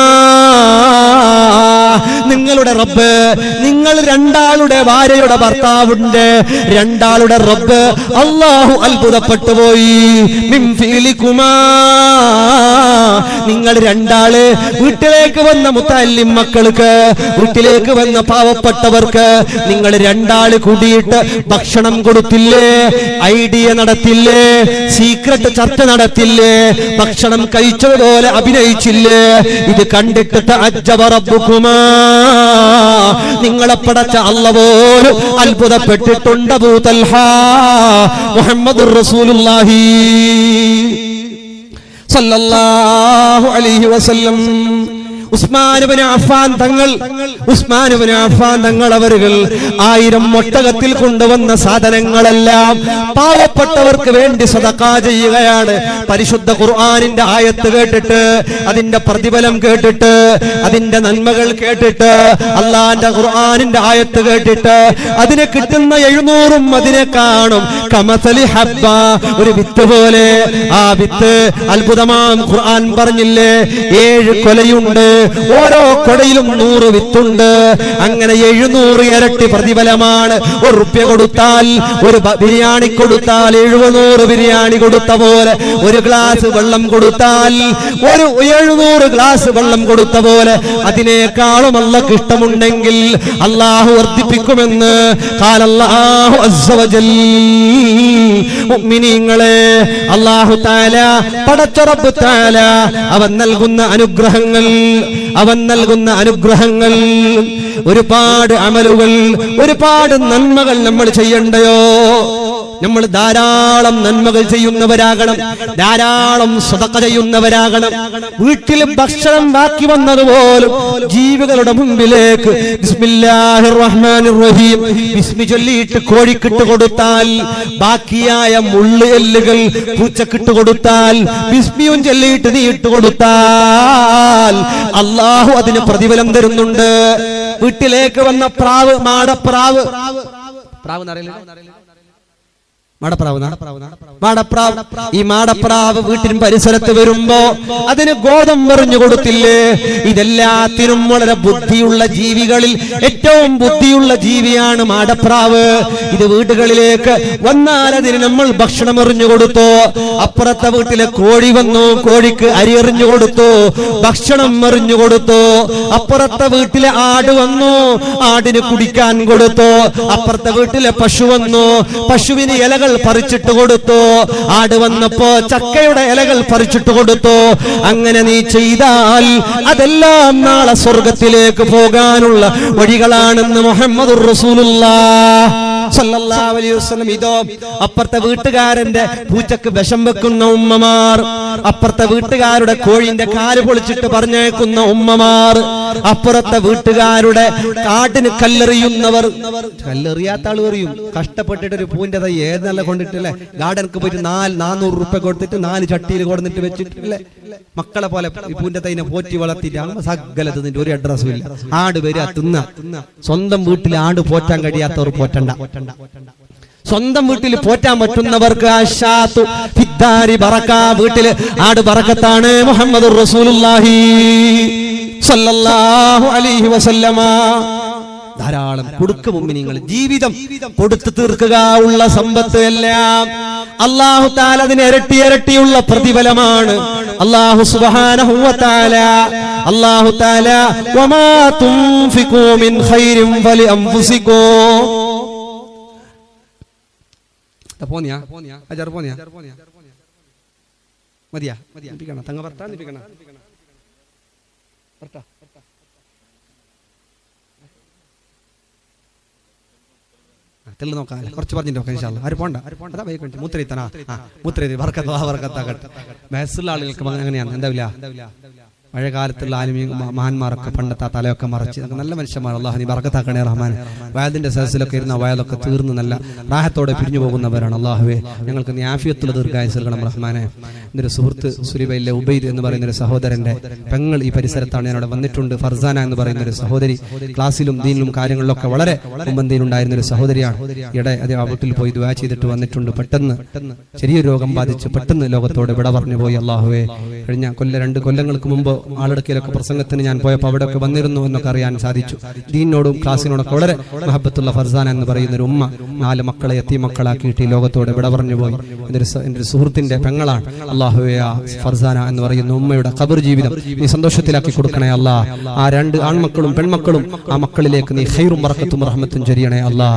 നിങ്ങളുടെ റബ്ബ്, നിങ്ങൾ രണ്ടാളുടെ ഭാര്യയുടെ ഭർത്താവിന്റെ രണ്ടാളുടെ റബ്ബ് അല്ലാഹു അത്ഭുതപ്പെട്ടു പോയി. മിൻ ഫീലികുമാ, നിങ്ങൾ രണ്ടാള് വീട്ടിലേക്ക് വന്ന മുത്തല്ലിം മക്കൾക്ക്, വീട്ടിലേക്ക് വന്ന പാവപ്പെട്ടവർക്ക് നിങ്ങൾ രണ്ടാള് കൂടിയിട്ട് ഭക്ഷണം കൊടുത്തില്ലേ, ഐഡിയ നടത്തില്ലേ, സീക്രട്ട് ചർച്ച നടത്തില്ലേ, ഭക്ഷണം കഴിച്ചതുപോലെ അഭിനയിച്ചില്ലേ. ഇത് കണ്ടിട്ട് തഅജ്ജബ റബ്ബുകുമാ, നിങ്ങളെ പടച്ച അല്ലാഹു പോലും അത്ഭുതപ്പെട്ടിട്ടുണ്ട്. അബൂ തൽഹ മുഹമ്മദുർ റസൂലുള്ളാഹി സല്ലല്ലാഹു അലൈഹി വസല്ലം. ഉസ്മാൻ ഇബ്നു അഫ്ഫാൻ തങ്ങൾ അവരുകൾ 1000 ഒട്ടകത്തിൽ കൊണ്ടുവന്ന സാധനങ്ങളെല്ലാം പാവപ്പെട്ടവർക്ക് വേണ്ടി സദഖ ചെയ്യുകയാണ്. പരിശുദ്ധ ഖുർആനിന്റെ ആയത്ത് കേട്ടിട്ട്, അതിന്റെ പ്രതിഫലം കേട്ടിട്ട്, അതിന്റെ നന്മകൾ കേട്ടിട്ട്, അള്ളാന്റെ ഖുർആനിന്റെ ആയത്ത് കേട്ടിട്ട് അതിനെ കിട്ടുന്ന 700ഉം അതിനെ കാണും. കമസലി ഹബ്ബ, ഒരു വിത്ത് പോലെ. ആ വിത്ത് അത്ഭുതമാം. ഖുർആൻ പറഞ്ഞില്ലേ, 7 കൊലയുണ്ട്, ഓരോ കൊടയിലും 100 വിത്തുണ്ട്. അങ്ങനെ 700 ഇരട്ടി പ്രതിഫലമാണ്. 1 റുപ്യ കൊടുത്താൽ, ഒരു ബിരിയാണി കൊടുത്താൽ 700 ബിരിയാണി കൊടുത്ത പോലെ, ഒരു ഗ്ലാസ് വെള്ളം കൊടുത്താൽ 700 ഗ്ലാസ് വെള്ളം കൊടുത്ത പോലെ. അതിനേക്കാളും അല്ലാഹുവിന് ഇഷ്ടമുണ്ടെങ്കിൽ അല്ലാഹു വർദ്ധിപ്പിക്കുമെന്ന് ഖാലല്ലാഹു അസ്സ വജൽ. മുഅ്മിനീങ്ങളെ, അല്ലാഹു തആല പടച്ച റബ്ബ് തആല അവൻ നൽകുന്ന അനുഗ്രഹങ്ങൾ, ഒരുപാട് അമലുകൾ, ഒരുപാട് നന്മകൾ നമ്മൾ ചെയ്യണ്ടയോ? നമ്മൾ ധാരാളം നന്മകൾ ചെയ്യുന്നവരാകണം, ധാരാളം സദഖ ചെയ്യുന്നവരാകണം. വീട്ടിൽ ഭക്ഷണം ബാക്കി വന്നതുപോലും ജീവികളുടെ മുമ്പിലേക്ക് ബിസ്മില്ലാഹിർ റഹ്മാനിർ റഹീം ബിസ്മി ചൊല്ലിയിട്ട് കോഴിക്കിട്ട് കൊടുത്താൽ, ബാക്കിയായ മുള്ളു എല്ലുകൾ പൂച്ചക്കിട്ട് കൊടുത്താൽ, ബിസ്മിയും ചൊല്ലിയിട്ട് നീ ഇട്ട് കൊടുത്താൽ അല്ലാഹു അതിന് പ്രതിഫലം തരുന്നുണ്ട്. വീട്ടിലേക്ക് വന്ന പ്രാവ്, മാടപ്രാവ്, ഈ മാടപ്രാവ് വീട്ടിൻ പരിസരത്ത് വരുമ്പോ അതിന് ഗോതമ്പെറിഞ്ഞു കൊടുത്തില്ലേ? ഇതെല്ലാത്തിനും വളരെ ബുദ്ധിയുള്ള ജീവികളിൽ ഏറ്റവും ബുദ്ധിയുള്ള ജീവിയാണ് മാടപ്രാവ്. ഇത് വീടുകളിലേക്ക് വന്നാൽ അതിന് നമ്മൾ ഭക്ഷണം എറിഞ്ഞു കൊടുത്തു. അപ്പുറത്തെ വീട്ടിലെ കോഴി വന്നു, കോഴിക്ക് അരി എറിഞ്ഞു കൊടുത്തു, ഭക്ഷണം എറിഞ്ഞു കൊടുത്തു. അപ്പുറത്തെ വീട്ടിലെ ആട് വന്നു, ആടിന് കുടിക്കാൻ കൊടുത്തു. അപ്പുറത്തെ വീട്ടിലെ പശു വന്നു, പശുവിന് ഇലകൾ പറിച്ചിട്ട് കൊടുത്തു. ആട് വന്നപ്പോ ചക്കയുടെ ഇലകൾ പറിച്ചിട്ട് കൊടുത്തു. അങ്ങനെ നീ ചെയ്താൽ അതെല്ലാം നാളെ സ്വർഗത്തിലേക്ക് പോകാനുള്ള വഴികളാണെന്ന് മുഹമ്മദുർ റസൂലുള്ളാഹ് സല്ലല്ലാഹു അലൈഹി വസല്ലം. ഇതോ അപ്പുറത്തെ വീട്ടുകാരന്റെ പൂച്ചക്ക് വിഷം വെക്കുന്ന ഉമ്മമാർ, അപ്പുറത്തെ വീട്ടുകാരുടെ കോഴിന്റെ കാല് പൊളിച്ചിട്ട് പറഞ്ഞേക്കുന്ന ഉമ്മമാർ, അപ്പുറത്തെ വീട്ടുകാരുടെ കാട്ടിന് കല്ലെറിയുന്നവർ. കല്ലെറിയാത്ത ആൾ എറിയും. കഷ്ടപ്പെട്ടിട്ട് ഒരു പൂവിന്റെ തൈ ഏതെല്ലാം കൊണ്ടിട്ടില്ലേ, ഗാർഡനക്ക് പോയിട്ട് 400 രൂപ കൊടുത്തിട്ട് 4 ചട്ടിയിൽ കൊടുത്തിട്ട് വെച്ചിട്ടില്ലേ, മക്കളെ പോലെ ഈ പൂവിന്റെ തൈനെ പോറ്റി വളർത്തിയിട്ട് സകലത്ത് നിന്റെ ഒരു അഡ്രസ്സും ഇല്ല. ആട് വരിക തിന്ന. സ്വന്തം വീട്ടിൽ ആട് പോറ്റാൻ കഴിയാത്തവർ പോറ്റണ്ട. സ്വന്തം വീട്ടിൽ പോറ്റാൻ പറ്റുന്നവർക്ക് ആശാത്തു ഫിദ്ദാരി ബറക, വീട്ടിൽ ആട് ബറക്കത്താണ്. മുഹമ്മദുർ റസൂലുള്ളാഹി സല്ലല്ലാഹു അലൈഹി വസല്ലമ ധാരാളം കൊടുക്ക മുഅ്മിനീങ്ങൾ. ജീവിതം കൊടുത്തു തീർക്കുക ഉള്ള സമ്പത്ത് എല്ലാം അല്ലാഹു തആല അതിന് ഇരട്ടി ഇരട്ടിയുള്ള പ്രതിഫലമാണ്. അല്ലാഹു സുബ്ഹാനഹു വ തആല വമാ തുൻഫിഖൂ മിൻ ഖൈരിൻ ഫലി അൻഫുസികും. പോന്നിയാ അജർ പോന്നിയാ മതിയാ നിപ്പിക്കണം തങ്ങ പറട്ടാ നിപ്പിക്കണം പറട്ടാ തെളിഞ്ഞ് നോക്കാം. കുറച്ച് പറഞ്ഞിട്ട് നോക്കാം ഇൻഷാ അല്ലാഹ്. ആര് പോണ്ട അതാ വൈകിട്ട് മൂത്രയിത്തനാ മൂത്രയി വർക്കത്താകട്ടെ. വയസ്സുള്ള ആളുകൾക്ക് അങ്ങനെയാണ്. എന്താവില്ല പഴയ കാലത്തുള്ള മഹാന്മാരൊക്കെ പണ്ടത്തെ തലയൊക്കെ മറച്ച് നല്ല മനുഷ്യന്മാർ. അല്ലാഹു നീ ബർക്കത്താക്കണേ റഹ്മാൻ. വയലിന്റെ സദസ്സിലൊക്കെ ഇരുന്ന വയലൊക്കെ തീർന്ന് നല്ല റാഹത്തോടെ പിരിഞ്ഞു പോകുന്നവരാണ്. അല്ലാഹുവേ ഞങ്ങൾക്ക് നീ ആഫിയത്തുള്ള ദീർഘായുസ്സ് നൽകണം റഹ്മാനെ. എൻ്റെ ഒരു സുഹൃത്ത് സുരിബയിലെ ഉബൈദ് എന്ന് പറയുന്ന ഒരു സഹോദരന്റെ പെങ്ങൾ ഈ പരിസരത്താണ്. ഞാൻ അവിടെ വന്നിട്ടുണ്ട്. ഫർസാന എന്ന് പറയുന്ന ഒരു സഹോദരി, ക്ലാസ്സിലും ദീനിലും കാര്യങ്ങളിലൊക്കെ വളരെ മുമ്പന്തിയിലുണ്ടായിരുന്ന ഒരു സഹോദരിയാണ്. ഇവിടെ അതേ ആ വീട്ടിൽ പോയി ദുആ ചെയ്തിട്ട് വന്നിട്ടുണ്ട്. പെട്ടെന്ന് ചെറിയൊരു രോഗം ബാധിച്ച് പെട്ടെന്ന് ലോകത്തോട് വിട പറഞ്ഞു പോയി. അല്ലാഹുവേ കഴിഞ്ഞ 2 കൊല്ലങ്ങൾക്ക് മുമ്പ് ആളടക്കയിലൊക്കെ പ്രസംഗത്തിന് ഞാൻ പോയപ്പോൾ അവിടെയൊക്കെ വന്നിരുന്നു എന്നൊക്കെ അറിയാൻ സാധിച്ചു. ദീനോടും ക്ലാസ്സിനോടൊക്കെ വളരെ മഹബത്തുള്ള ഫർസാന എന്ന് പറയുന്ന ഒരു ഉമ്മ 4 മക്കളെ യത്തീം മക്കളാക്കിയിട്ട് ലോകത്തോട് വിട പറഞ്ഞു പോയി. എൻ്റെ ഒരു സുഹൃത്തിന്റെ പെങ്ങളാണ്. അല്ലാഹുവേ ആ ഫർസാന എന്ന് പറയുന്ന ഉമ്മയുടെ ഖബർ ജീവിതം നീ സന്തോഷത്തിലാക്കി കൊടുക്കണേ അല്ലാ. ആ 2 ആൺമക്കളും പെൺമക്കളും ആ മക്കളിലേക്ക് നീ ഖൈറും ബറക്കത്തും റഹ്മത്തും ചൊരിയണേ അല്ലാ.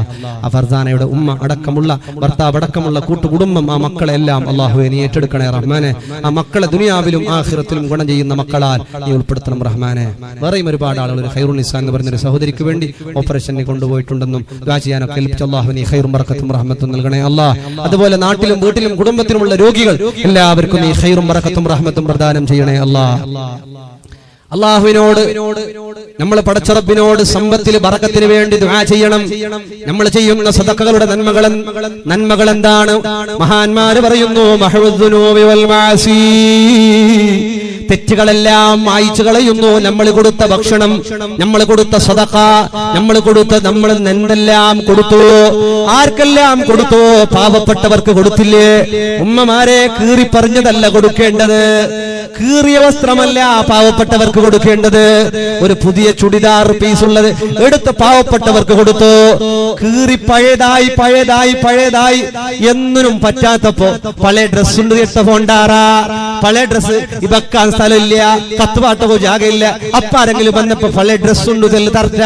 ആ ഫർസാനയുടെ ഉമ്മ അടക്കമുള്ള ഭർത്താവ് അടക്കമുള്ള കൂട്ടുകുടുംബം ആ മക്കളെല്ലാം അല്ലാഹുവേ നീ ഏറ്റെടുക്കണേ റഹ്മാനെ. ആ മക്കളെ ദുനിയാവിലും ആഖിറത്തിലും ഗുണം ചെയ്യുന്ന മക്കളാൽ നീ ഉൾപ്പെടുത്തണം റഹ്മാനെ. വേറെയും ഒരുപാട് ആളുകൾ ഖൈറുൽ നിസാ എന്ന് പറയുന്ന ഒരു സഹോദരിക്ക് വേണ്ടി ഓപ്പറേഷന് കൊണ്ടുപോയിട്ടുണ്ടെന്നും ദുആ ചെയ്യാനൊക്കെ ഏൽപ്പിച്ച അല്ലാഹു നീ ഖൈറും ബറക്കത്തും റഹ്മത്തും നൽകണേ അല്ലാ. അതുപോലെ നാട്ടിലും വീട്ടിലും കുടുംബത്തിലുമുള്ള രോഗികൾ എല്ലാവർക്കും നീ ഖൈറും ബറക്കത്തും റഹ്മത്തും പ്രദാനം ചെയ്യണേ അല്ലാ. അല്ലാഹുവിനോട് നമ്മൾ പടച്ച റബ്ബിനോട് സമ്പത്തിൽ ബറക്കത്തിന് വേണ്ടി ദുആ ചെയ്യണം. നമ്മൾ ചെയ്യുന്ന സദഖകളുടെ നന്മകൾ എന്താണ്? മഹാന്മാര് പറയുന്നു മഹ്വുദ്ദുനൂബി വൽ മഅസി, തെറ്റുകളെല്ലാം മായ്ച്ചു കളയുന്നു. നമ്മൾ കൊടുത്ത ഭക്ഷണം, നമ്മൾ കൊടുത്ത സദഖ, നമ്മൾ എന്തെല്ലാം കൊടുത്തു, ആർക്കെല്ലാം കൊടുത്തു? പാവപ്പെട്ടവർക്ക് കൊടുത്തില്ലേ? ഉമ്മമാരെ കീറി പറഞ്ഞതല്ല കൊടുക്കേണ്ടത്, കീറിയ വസ്ത്രമല്ല പാവപ്പെട്ടവർക്ക് കൊടുക്കേണ്ടത്. ഒരു പുതിയ ചുടിദാർ പീസ് ഉള്ളത് എടുത്ത് പാവപ്പെട്ടവർക്ക് കൊടുത്തു. കീറി പഴയതായി എന്നും പറ്റാത്തപ്പോ പഴയ ഡ്രസ് ഉണ്ട് ഇട്ട പോണ്ടാറാ, പഴയ ഡ്രസ് ഇവക്കാൻ സ്ഥലമില്ല, 10 പാട്ടകോ ജാഗയില്ല. അപ്പ ആരെങ്കിലും വന്നപ്പോ പഴയ ഡ്രസ്സുണ്ട് തർച്ച,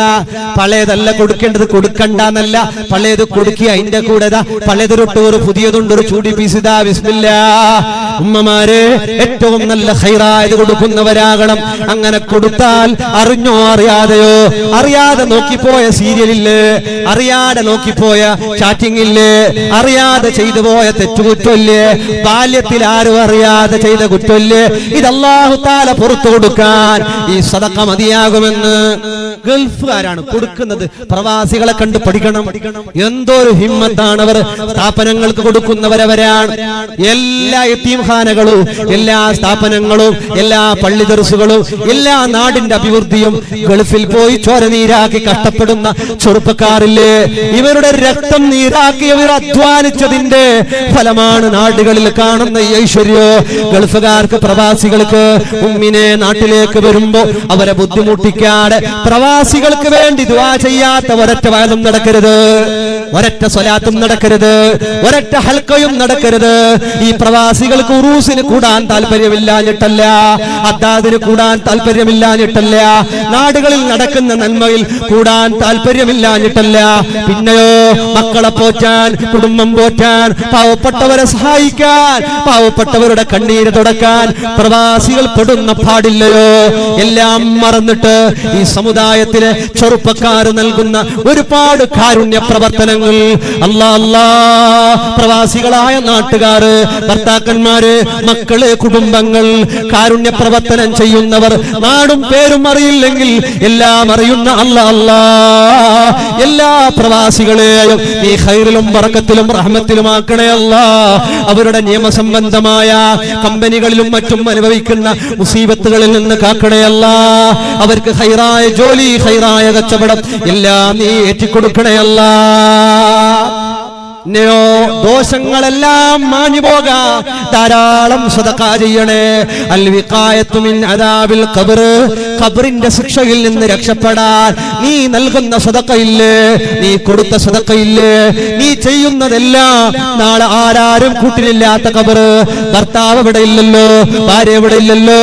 പഴയതല്ല കൊടുക്കേണ്ടത്, കൊടുക്കണ്ടെന്നല്ല, പഴയത് കൊടുക്കുക. അതിന്റെ കൂടെ പഴയതൊരൊട്ട് ഒരു പുതിയതുണ്ട്, ഒരു ചൂടി പീസ് ഇതാ. ബിസ്മില്ലാ. ഉമ്മമാരെ ഏറ്റവും നല്ല ഖൈറായത് കൊടുക്കുന്നവരാകണം. അങ്ങനെ കൊടുത്താൽ അറിഞ്ഞോ അറിയാതെയോ, അറിയാതെ നോക്കിപ്പോയ സീരിയലില്ലേ, അറിയാതെ നോക്കിപ്പോയ ചാറ്റിംഗ് ഇല്ലേ, അറിയാതെ ചെയ്തു പോയ തെറ്റുകുറ്റമില്ലേ, ബാല്യത്തിൽ ആരും അറിയാതെ ചെയ്ത കുറ്റമില്ലേ, ഇത് അല്ലാഹു തആല പുറത്തു കൊടുക്കാൻ ഈ സദഖ മതിയാകുമെന്ന് ഗൾഫുകാരാണ് കൊടുക്കുന്നത്. പ്രവാസികളെ കണ്ട് പഠിക്കണം. എന്തോരു ഹിമ്മത്താണ് അവർ. സ്ഥാപനങ്ങൾക്ക് കൊടുക്കുന്നവരവരാണ്. എല്ലാ യതീംഖാനകളും, എല്ലാ സ്ഥാപനങ്ങളും, എല്ലാ പള്ളി ദർസുകളും, എല്ലാ നാടിന്റെ അഭിവൃദ്ധിയും ഗൾഫിൽ പോയി ചോര നീരാക്കി കഷ്ടപ്പെടുന്ന ചെറുപ്പക്കാരില്ലേ, ഇവരുടെ രക്തം നീരാക്കി ഇവർ അധ്വാനിച്ചതിന്റെ ഫലമാണ് നാടുകളിൽ കാണുന്ന ഈ ഐശ്വര്യോ. ഗൾഫുകാർക്ക്, പ്രവാസികൾക്ക് ഉമ്മിനെ നാട്ടിലേക്ക് വരുമ്പോ അവരെ ബുദ്ധിമുട്ടിക്കാതെ പ്രവാസികൾക്ക് വേണ്ടി ദുആ ചെയ്യാത്ത ഒരൊറ്റ വയലും നടക്കരുത്, ഒരൊറ്റ സ്വലാത്തും നടക്കരുത്, ഒരൊറ്റ ഹൽക്കയും നടക്കരുത്. ഈ പ്രവാസികൾക്ക് ഉറൂസിന് കൂടാൻ താല്പര്യമില്ലാഞ്ഞിട്ടല്ല, അദ്ദാദിന് കൂടാൻ താല്പര്യമില്ലാഞ്ഞിട്ടല്ല, നാടുകളിൽ നടക്കുന്ന നന്മയിൽ കൂടാൻ താല്പര്യമില്ലാഞ്ഞിട്ടല്ല. പിന്നെയോ മക്കളെ പോറ്റാൻ, കുടുംബം പോറ്റാൻ, പാവപ്പെട്ടവരെ സഹായിക്കാൻ, പാവപ്പെട്ടവരുടെ കണ്ണീര് തുടക്കാൻ പ്രവാസികൾ പെടുന്ന പാടില്ലയോ. എല്ലാം മറന്നിട്ട് ഈ സമുദായത്തിന് ചെറുപ്പക്കാർ നൽകുന്ന ഒരുപാട് കാരുണ്യ പ്രവർത്തനങ്ങൾ അല്ലാ പ്രവാസികളായ നാട്ടുകാര്, ഭർത്താക്കന്മാര്, മക്കള്, കുടുംബങ്ങൾ, കാരുണ്യ പ്രവർത്തനം ചെയ്യുന്നവർ, നാടും പേരും അറിയില്ലെങ്കിൽ എല്ലാം അറിയുന്ന അല്ലാ എല്ലാ പ്രവാസികളെയും നീ ഖൈറിലും ബറക്കത്തിലും റഹ്മത്തിലുമാക്കണേ അല്ലാ. അവരുടെ നിയമസംബന്ധമായ കമ്പനികളിലും മറ്റും അനുഭവിക്കുന്ന മുസീബത്തുകളിൽ നിന്ന് കാക്കണേ അല്ലാ. അവർക്ക് ഖൈറായ ജോലി, ഖൈറായ കച്ചവടം എല്ലാം നീ ഏറ്റിക്കൊടുക്കണേ അല്ലാ. ദോഷങ്ങളെല്ലാം മാഞ്ഞു പോകാൻ ധാരാളം സദഖ ചെയ്യണേ. അൽ വിഖായത്തു മിൻ അദാബിൽ ഖബർ, ഖബറിന്റെ ശിക്ഷയിൽ നിന്ന് രക്ഷപ്പെടാൻ നീ നൽകുന്ന സദഖയില്ലേ, നീ കൊടുത്ത സദഖയില്ലേ, നീ ചെയ്യുന്നതെല്ലാം നാളെ ആരാരും കൂട്ടിനില്ലാത്ത ഖബർ. ഭർത്താവ് ഇവിടെ ഇല്ലല്ലോ, ഭാര്യ ഇവിടെ ഇല്ലല്ലോ,